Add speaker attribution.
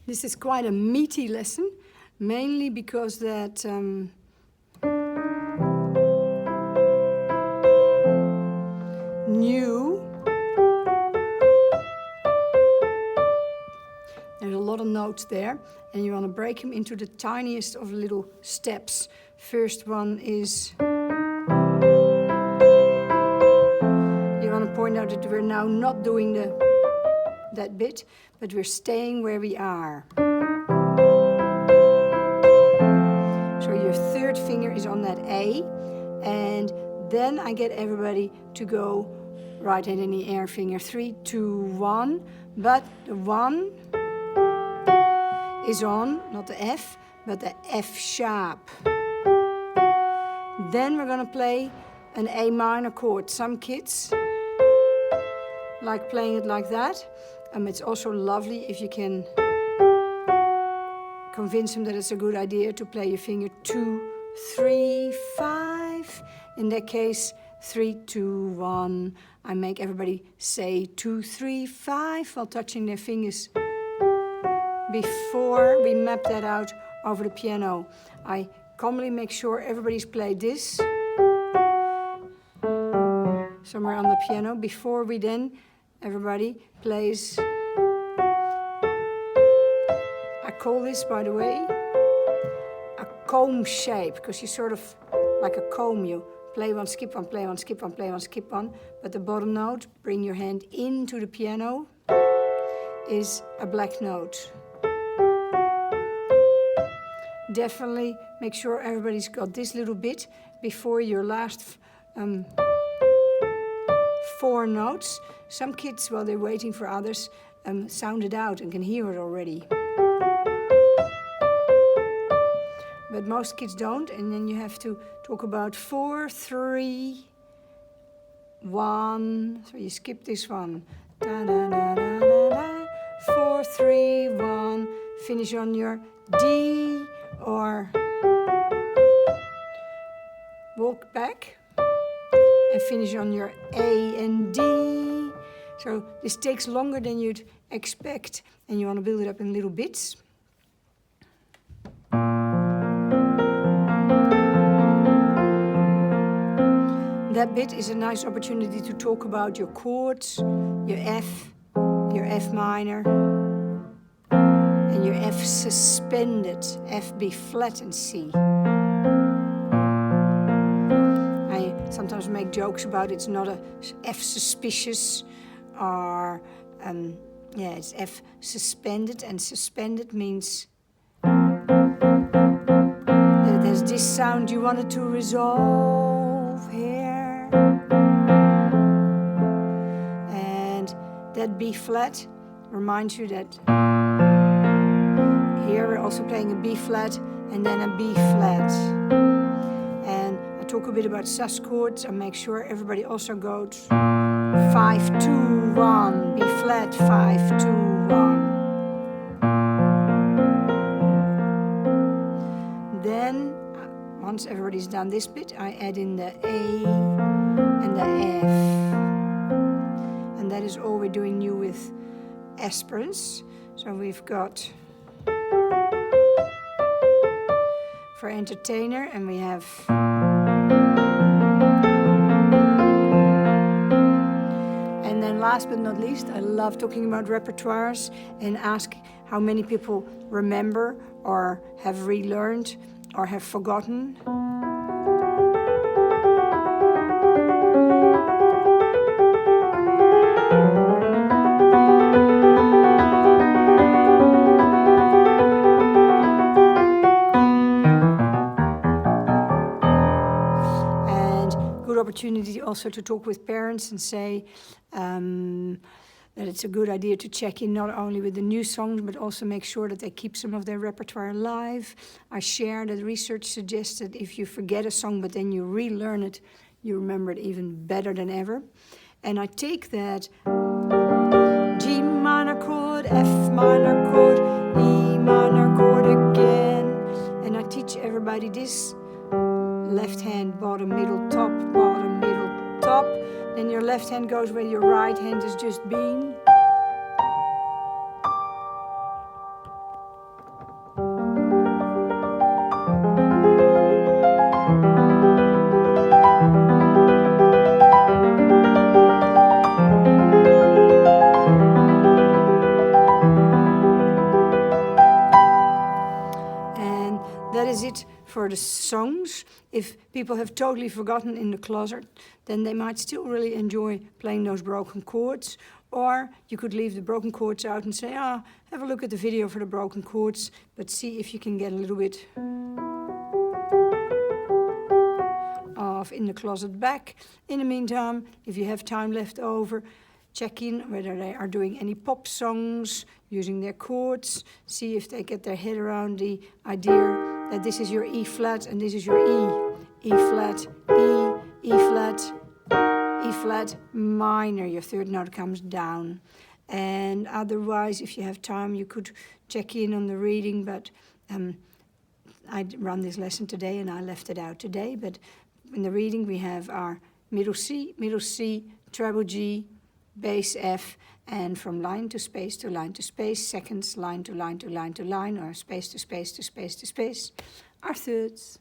Speaker 1: This is quite a meaty lesson, mainly because that new, there's a lot of notes there, and you want to break them into the tiniest of little steps. First one is, you want to point out that we're now not doing that bit, but we're staying where we are. So your third finger is on that A, and then I get everybody to go right hand in the air, finger 3, 2, 1, but the 1 is on, not the F, but the F sharp. Then we're gonna play an A minor chord. Some kids like playing it like that. It's also lovely if you can convince them that it's a good idea to play your finger 2, 3, 5. In that case, 3, 2, 1. I make everybody say 2, 3, 5 while touching their fingers before we map that out over the piano. I commonly make sure everybody's played this somewhere on the piano before we then everybody plays. I call this, by the way, a comb shape, because you sort of, like a comb, you play one, skip one, play one, skip one, play one, skip one, but the bottom note, bring your hand into the piano, is a black note. Definitely make sure everybody's got this little bit before your last 4 notes. Some kids, while they're waiting for others, sound it out and can hear it already. But most kids don't, and then you have to talk about 4, 3, 1. So you skip this one. Da, da, da, da, da, da. 4, 3, 1. Finish on your D, or walk back and finish on your A and D. So this takes longer than you'd expect, and you want to build it up in little bits. That bit is a nice opportunity to talk about your chords, your F minor, and your F suspended, F, B flat, and C. I sometimes make jokes about it's not a F suspicious, or it's F suspended, and suspended means that there's this sound you wanted to resolve here, and that B flat reminds you that here we're also playing a B flat and then a B flat. And I talk a bit about sus chords and make sure everybody also goes 5, 2, 1, B flat, 5, 2, 1. Then, once everybody's done this bit, I add in the A and the F. And that is all we're doing new with Esperance. So we've got for entertainer, and we have and then last but not least, I love talking about repertoires and ask how many people remember or have relearned or have forgotten. Opportunity also to talk with parents and say that it's a good idea to check in not only with the new songs, but also make sure that they keep some of their repertoire alive. I share that research suggests that if you forget a song but then you relearn it, you remember it even better than ever. And I take that G minor chord, F minor chord, E minor chord again, and I teach everybody this. Left hand, bottom, middle, top, bottom, middle, top. Then your left hand goes where your right hand has just been. is it for the songs. If people have totally forgotten in the closet, then they might still really enjoy playing those broken chords. Or you could leave the broken chords out and say, have a look at the video for the broken chords, but see if you can get a little bit of in the closet back. In the meantime, if you have time left over, check in whether they are doing any pop songs using their chords. See if they get their head around the idea that this is your E flat and this is your E. E flat, E, E flat, E flat minor. Your third note comes down. And otherwise, if you have time, you could check in on the reading, but I run this lesson today and I left it out today. But in the reading, we have our middle C, treble G, bass F, and from line to space to line to space, seconds, line to line to line to line, or space to space to space to space, are thirds.